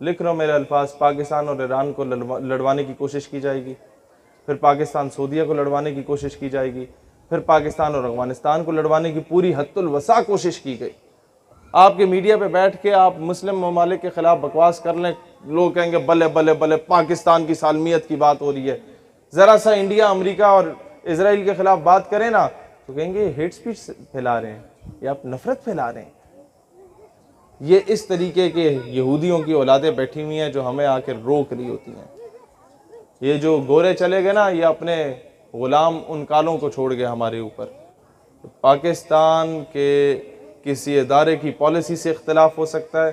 लिख रहा हूँ मेरे अल्फाज, पाकिस्तान और ईरान को लड़वाने की कोशिश की जाएगी, फिर पाकिस्तान सऊदीया को लड़वाने की कोशिश की जाएगी, फिर पाकिस्तान और अफगानिस्तान को लड़वाने की पूरी हद्दुल वसा कोशिश की गई। आपके मीडिया पे बैठ के आप मुस्लिम ममालिक के खिलाफ बकवास कर लें, लोग कहेंगे बल्ले बल्ले बल्ले पाकिस्तान की सालमियत की बात हो रही है। ज़रा सा इंडिया, अमेरिका और इसराइल के खिलाफ बात करें ना तो कहेंगे हेट स्पीच फैला रहे हैं, या आप नफरत फैला रहे हैं। ये इस तरीके के यहूदियों की औलादें बैठी हुई हैं जो हमें आकर रोक रही होती हैं। ये जो गोरे चले गए ना, ये अपने गुलाम उन कालों को छोड़ गए हमारे ऊपर। पाकिस्तान के किसी इदारे की पॉलिसी से इख्तलाफ हो सकता है,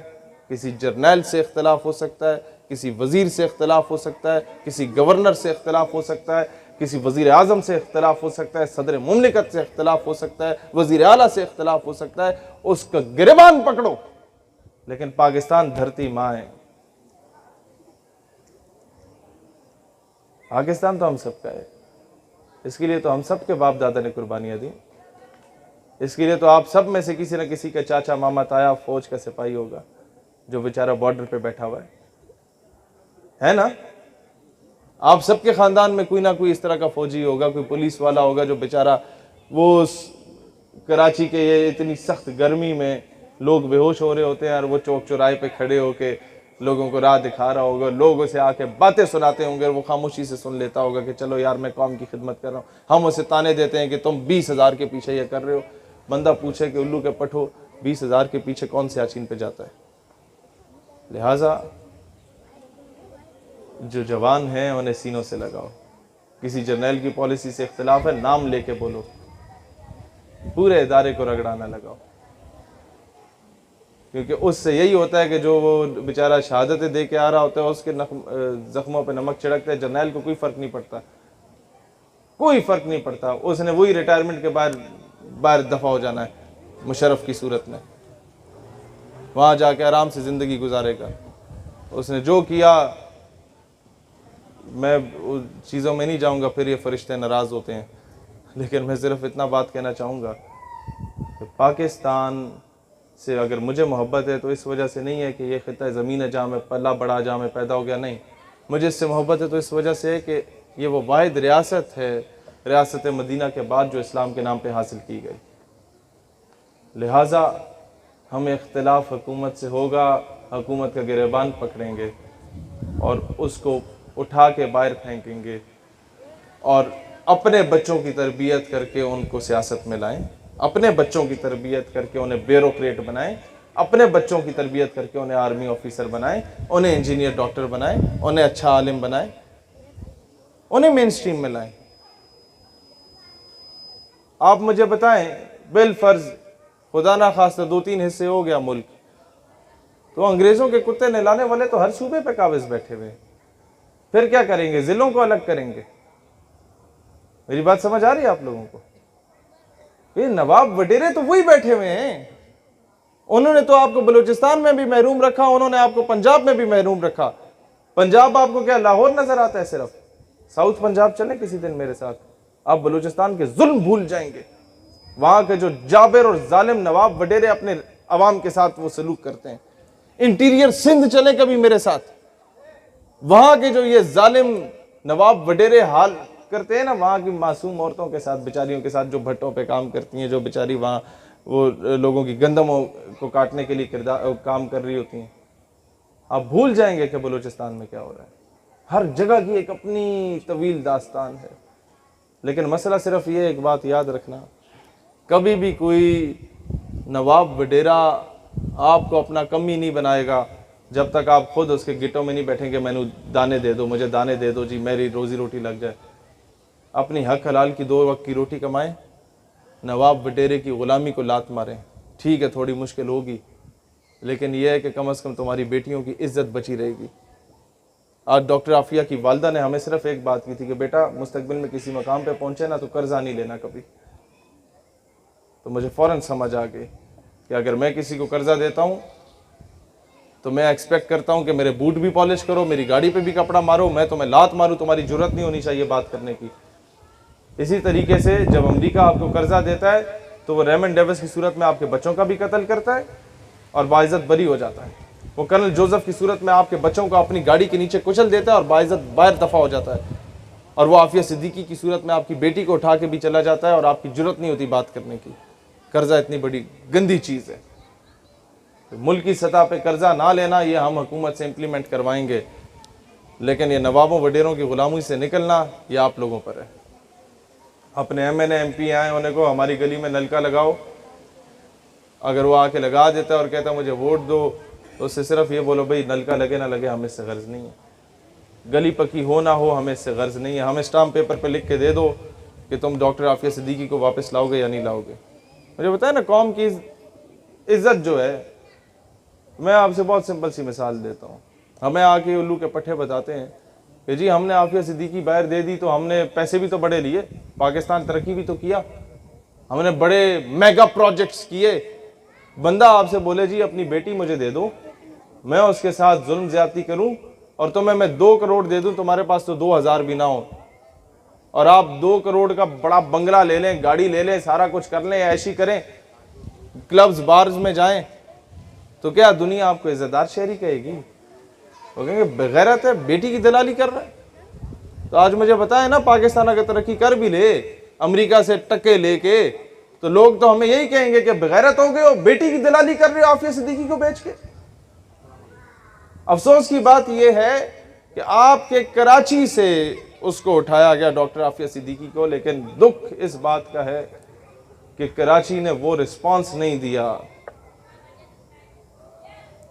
किसी जर्नैल से इख्तलाफ हो सकता है, किसी वज़ीर से इख्तलाफ हो सकता है, किसी गवर्नर से इख्तलाफ हो सकता है, किसी वज़ीर आज़म से इख्तलाफ हो सकता है, सदर मुमलिकत से इख्तलाफ हो सकता है, वज़ीर आला से इख्तलाफ हो सकता है। उसका गिरबान पकड़ो, लेकिन पाकिस्तान धरती माँ है। पाकिस्तान तो हम सबका है, इसके लिए तो हम सब के बाप दादा ने कुर्बानियाँ दी। इसके लिए तो आप सब में से किसी न किसी का चाचा मामा ताया फौज का सिपाही होगा जो बेचारा बॉर्डर पे बैठा हुआ है ना। आप सबके खानदान में कोई ना कोई इस तरह का फौजी होगा, कोई पुलिस वाला होगा जो बेचारा वो कराची के ये इतनी सख्त गर्मी में लोग बेहोश हो रहे होते हैं और वो चौक चौराहे पे खड़े होके लोगों को राह दिखा रहा होगा, लोगों से आके बातें सुनाते होंगे, वो खामोशी से सुन लेता होगा कि चलो यार मैं कौम की खिदमत कर रहा हूँ। हम उसे ताने देते हैं कि तुम 20,000 के पीछे ये कर रहे हो। बंदा पूछे कि उल्लू के पठो 20,000 के पीछे कौन से याचीन पे जाता है। लिहाजा जो जवान हैं उन्हें सीनों से लगाओ। किसी जर्नैल की पॉलिसी से इख्तिलाफ है, नाम लेके बोलो, पूरे इदारे को रगड़ाना लगाओ, क्योंकि उससे यही होता है कि जो वो बेचारा शहादतें दे के आ रहा होता है उसके जख्मों पे नमक छिड़कते हैं। जर्नैल को कोई फ़र्क नहीं पड़ता, कोई फ़र्क नहीं पड़ता। उसने वही रिटायरमेंट के बाहर दफ़ा हो जाना है मुशर्रफ की सूरत में, वहाँ जाके आराम से ज़िंदगी गुजारेगा। उसने जो किया, मैं उन चीज़ों में नहीं जाऊँगा, फिर ये फरिश्ते नाराज़ होते हैं, लेकिन मैं सिर्फ इतना बात कहना चाहूँगा कि पाकिस्तान से अगर मुझे मोहब्बत है तो इस वजह से नहीं है कि ये ख़िता ज़मीन है जहाँ में पल्ला बड़ा, जहाँ में पैदा हो गया, नहीं। मुझे इससे मोहब्बत है तो इस वजह से है कि ये वो वाहिद रियासत है, रियासत मदीना के बाद, जो इस्लाम के नाम पे हासिल की गई। लिहाजा हम इख्तिलाफ हुकूमत से होगा, हुकूमत का गिरबान पकड़ेंगे और उसको उठा के बाहर फेंकेंगे और अपने बच्चों की तरबियत करके उनको सियासत में लाएं, अपने बच्चों की तरबियत करके उन्हें ब्यूरोक्रेट बनाएं, अपने बच्चों की तरबियत करके उन्हें आर्मी ऑफिसर बनाएं, उन्हें इंजीनियर डॉक्टर बनाएं, उन्हें अच्छा आलिम बनाएं, उन्हें मेन स्ट्रीम में लाएं। आप मुझे बताएं, बिल फर्ज खुदा ना खास्ता 2-3 हिस्से हो गया मुल्क, तो अंग्रेज़ों के कुत्ते नहलाने वाले तो हर सूबे पे काबिज बैठे हुए, फिर क्या करेंगे? ज़िलों को अलग करेंगे। मेरी बात समझ आ रही है आप लोगों को? ये नवाब वडेरे तो वही बैठे हुए हैं। उन्होंने तो आपको बलूचिस्तान में भी महरूम रखा, उन्होंने आपको पंजाब में भी महरूम रखा। पंजाब आपको क्या लाहौर नजर आता है सिर्फ? साउथ पंजाब चले किसी दिन मेरे साथ, आप बलूचिस्तान के जुल्म भूल जाएंगे। वहां के जो जाबिर और जालिम नवाब वडेरे अपने अवाम के साथ वो सलूक करते हैं। इंटीरियर सिंध चले कभी मेरे साथ, वहां के जो ये जालिम नवाब वडेरे हाल करते हैं ना, वहाँ की मासूम औरतों के साथ, बेचारियों के साथ, जो भट्टों पे काम करती हैं, जो बेचारी वहाँ वो लोगों की गंदमों को काटने के लिए काम कर रही होती हैं। आप भूल जाएंगे कि बलूचिस्तान में क्या हो रहा है। हर जगह की एक अपनी तवील दास्तान है। लेकिन मसला सिर्फ ये, एक बात याद रखना, कभी भी कोई नवाब वडेरा आपको अपना कमी नहीं बनाएगा जब तक आप खुद उसके गिटों में नहीं बैठेंगे, मैंने दाने दे दो, मुझे दाने दे दो जी, मेरी रोजी रोटी लग जाए। अपनी हक हलाल की 2 वक्त की रोटी कमाएं, नवाब वडेरे की ग़ुलामी को लात मारें। ठीक है, थोड़ी मुश्किल होगी, लेकिन यह है कि कम से कम तुम्हारी बेटियों की इज्जत बची रहेगी। आज डॉक्टर आफिया की वालदा ने हमें सिर्फ एक बात की थी कि बेटा मुस्तकबिल में किसी मकाम पे पहुंचे ना तो कर्जा नहीं लेना कभी। तो मुझे फ़ौरन समझ आ गई कि अगर मैं किसी को कर्जा देता हूँ तो मैं एक्सपेक्ट करता हूँ कि मेरे बूट भी पॉलिश करो, मेरी गाड़ी पे भी कपड़ा मारो, मैं तुम्हें लात मारूँ, तुम्हारी जरूरत नहीं होनी चाहिए बात करने की। इसी तरीके से जब अमेरिका आपको कर्जा देता है तो वो रेमंड डेविस की सूरत में आपके बच्चों का भी कत्ल करता है और बाइज्जत बरी हो जाता है। वो कर्नल जोसेफ की सूरत में आपके बच्चों को अपनी गाड़ी के नीचे कुचल देता है और बाइज्जत बाहर दफा हो जाता है। और वो आफिया सिद्दीकी की सूरत में आपकी बेटी को उठा के भी चला जाता है और आपकी जरूरत नहीं होती बात करने की। कर्जा इतनी बड़ी गंदी चीज़ है। तो मुल्क की सतह पे कर्जा ना लेना ये हम हुकूमत से इम्प्लीमेंट करवाएंगे, लेकिन ये नवाबों वडेरों की गुलामी से निकलना ये आप लोगों पर है। अपने MNA MP आए उन्हें को हमारी गली में नलका लगाओ, अगर वो आके लगा देता है और कहता है मुझे वोट दो, तो उससे सिर्फ ये बोलो भाई नलका लगे ना लगे हमें इससे गर्ज नहीं है, गली पक्की हो ना हो हमें इससे गर्ज नहीं है, हमें स्टाम्प पेपर पे लिख के दे दो कि तुम डॉक्टर आफिया सिद्दीकी को वापस लाओगे या नहीं लाओगे। मुझे बताया ना, कौम की इज्जत जो है, मैं आपसे बहुत सिंपल सी मिसाल देता हूँ। हमें आके उल्लू के पट्टे बताते हैं कि जी हमने आफिया सिद्दीकी बाहर दे दी तो हमने पैसे भी तो बड़े लिए, पाकिस्तान तरक्की भी तो किया, हमने बड़े मेगा प्रोजेक्ट्स किए। बंदा आपसे बोले जी अपनी बेटी मुझे दे दो, मैं उसके साथ जुल्म ज्यादती करूं और तुम्हें मैं 2 करोड़ दे दूं, तुम्हारे पास तो 2000 भी ना हो, और आप 2 करोड़ का बड़ा बंगला ले लें, गाड़ी ले लें, सारा कुछ कर लें, ऐशी करें, क्लब्स बार्स में जाएं, तो क्या दुनिया आपको इज्जतदार शहरी कहेगी? वो कहेंगे बेगैरत है, बेटी की दलाली कर रहा है। तो आज मुझे बताएं ना, पाकिस्तान अगर तरक्की कर भी ले अमेरिका से टक्के लेके, तो लोग तो हमें यही कहेंगे कि बेगैरत हो गए हो, बेटी की दलाली कर रहे हो आफिया सिद्दीकी को बेच के। अफसोस की बात यह है कि आपके कराची से उसको उठाया गया डॉक्टर आफिया सिद्दीकी को, लेकिन दुख इस बात का है कि कराची ने वो रिस्पांस नहीं दिया।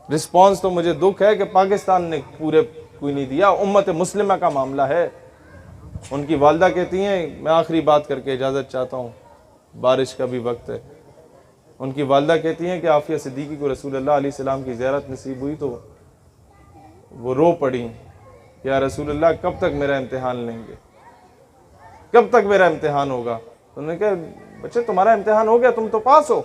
रिस्पांस तो मुझे दुख है कि पाकिस्तान ने पूरे कोई नहीं दिया। उम्मत मुस्लिमा का मामला है। उनकी वालदा कहती हैं, मैं आखिरी बात करके इजाज़त चाहता हूँ, बारिश का भी वक्त है। उनकी वालदा कहती हैं कि आफिया सिद्दीकी को रसूलुल्लाह अलैहि सलाम की ज़ियारत नसीब हुई तो वो रो पड़ी, या रसूलुल्लाह कब तक मेरा इम्तिहान लेंगे, कब तक मेरा इम्तिहान होगा? तो उन्होंने कहा बच्चे तुम्हारा इम्तिहान हो गया, तुम तो पास हो।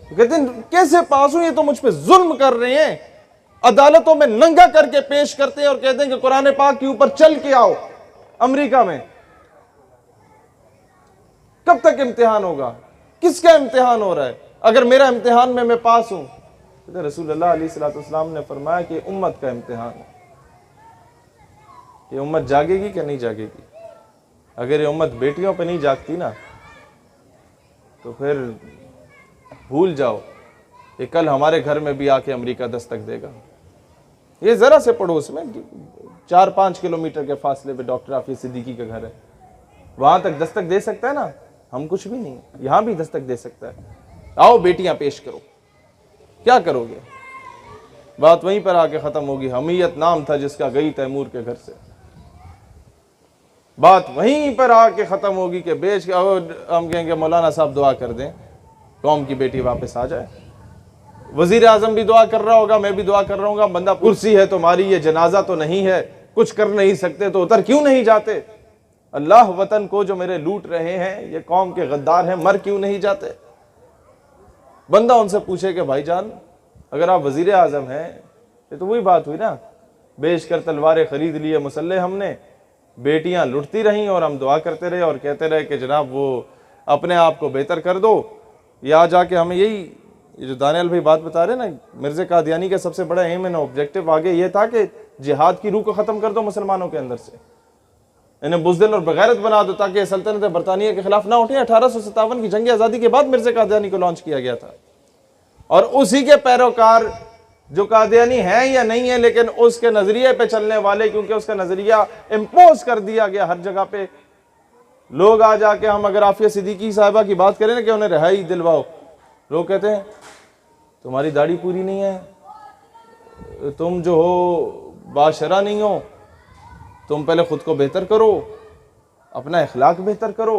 तो कहते हैं कैसे पास हो, ये तो मुझ पे जुल्म कर रहे हैं, अदालतों में नंगा करके पेश करते हैं और कहते हैं कि कुरान पाक के ऊपर चल के आओ अमेरिका में। कब तक इम्तिहान होगा? किसका इम्तिहान हो रहा है? अगर मेरा इम्तिहान में मैं पास हूं, तो रसूलुल्लाह अलैहिस्सलाम ने फरमाया कि उम्मत का इम्तिहान है, ये उम्मत जागेगी कि नहीं जागेगी। अगर ये उम्मत बेटियों पे नहीं जागती ना, तो फिर भूल जाओ कि कल हमारे घर में भी आके अमेरिका दस्तक देगा। ये जरा से पड़ोस में 4-5 किलोमीटर के फासले पे डॉक्टर आफिया सिद्दीकी का घर है, वहां तक दस्तक दे सकता है ना। हम कुछ भी नहीं, यहां भी दस्तक दे सकता है। आओ बेटियां पेश करो, क्या करोगे? बात वहीं पर आके खत्म होगी। हमीयत नाम था जिसका गई तैमूर के घर से, बात वहीं पर आके खत्म होगी कि बेच के हम कहेंगे मौलाना साहब दुआ कर दें कौम की बेटी वापस आ जाए। वजीर आजम भी दुआ कर रहा होगा, मैं भी दुआ कर रहा हूँ। बंदा कुर्सी है तुम्हारी, ये जनाजा तो नहीं है, कुछ कर नहीं सकते तो उतर क्यों नहीं जाते? अल्लाह वतन को जो मेरे लूट रहे हैं, ये कौम के गद्दार हैं, मर क्यों नहीं जाते? बंदा उनसे पूछे कि भाईजान अगर आप वजीर आजम हैं, ये तो वही बात हुई ना, बेच कर तलवारें खरीद लिए मुसल्ले हमने, बेटियां लुटती रहीं और हम दुआ करते रहे और कहते रहे कि जनाब वो अपने आप को बेहतर कर दो। या जाके हमें यही, ये जो दानियाल भाई बात बता रहे ना, मिर्ज़ा कादियानी का सबसे बड़ा एम एंड ऑब्जेक्टिव आगे ये था कि जिहाद की रूह को ख़त्म कर दो मुसलमानों के अंदर से, इन्हें बुज़दिल और बगैरत बना दो ताकि सल्तनत बरतानिया के खिलाफ ना उठे। 1857 की जंग आज़ादी के बाद मिर्ज़ा कादियानी को लॉन्च किया गया था, और उसी के पैरोकार जो कादियानी है या नहीं है, लेकिन उसके नजरिए पे चलने वाले, क्योंकि उसका नजरिया इम्पोज कर दिया गया हर जगह पे। लोग आ जाके, हम अगर आफिया सिद्दीकी साहिबा की बात करें ना कि उन्हें रिहाई दिलवाओ, लोग कहते हैं तुम्हारी दाढ़ी पूरी नहीं है, तुम जो हो बाशरा नहीं हो, तुम पहले खुद को बेहतर करो, अपना इखलाक बेहतर करो,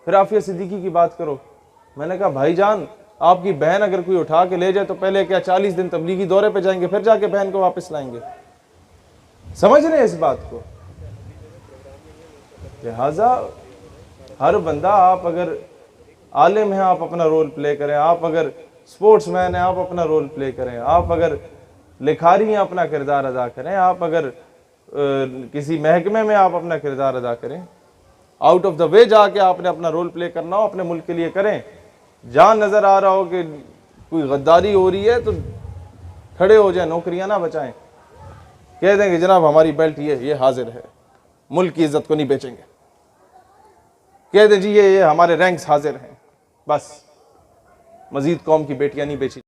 फिर आफिया सिद्दीकी की बात करो। मैंने कहा भाईजान, आपकी बहन अगर कोई उठा के ले जाए तो पहले क्या 40 दिन तबलीगी दौरे पे जाएंगे, फिर जाके बहन को वापस लाएंगे? समझ रहे हैं इस बात को? लिहाजा हर बंदा, आप अगर आलिम हैं आप अपना रोल प्ले करें, आप अगर स्पोर्ट्समैन हैं आप अपना रोल प्ले करें, आप अगर लिखारी हैं अपना किरदार अदा करें, आप अगर किसी महकमे में आप अपना किरदार अदा करें, आउट ऑफ द वे जाके आपने अपना रोल प्ले करना हो, अपने मुल्क के लिए करें। जहाँ नज़र आ रहा हो कि कोई गद्दारी हो रही है तो खड़े हो जाए, नौकरियां ना बचाएं, कह देंगे जनाब हमारी बेल्ट ये हाजिर है, मुल्क की इज्जत को नहीं बेचेंगे, कह दें जी ये हमारे रैंक्स हाजिर हैं, बस मजीद कौम की बेटियां नहीं बेची।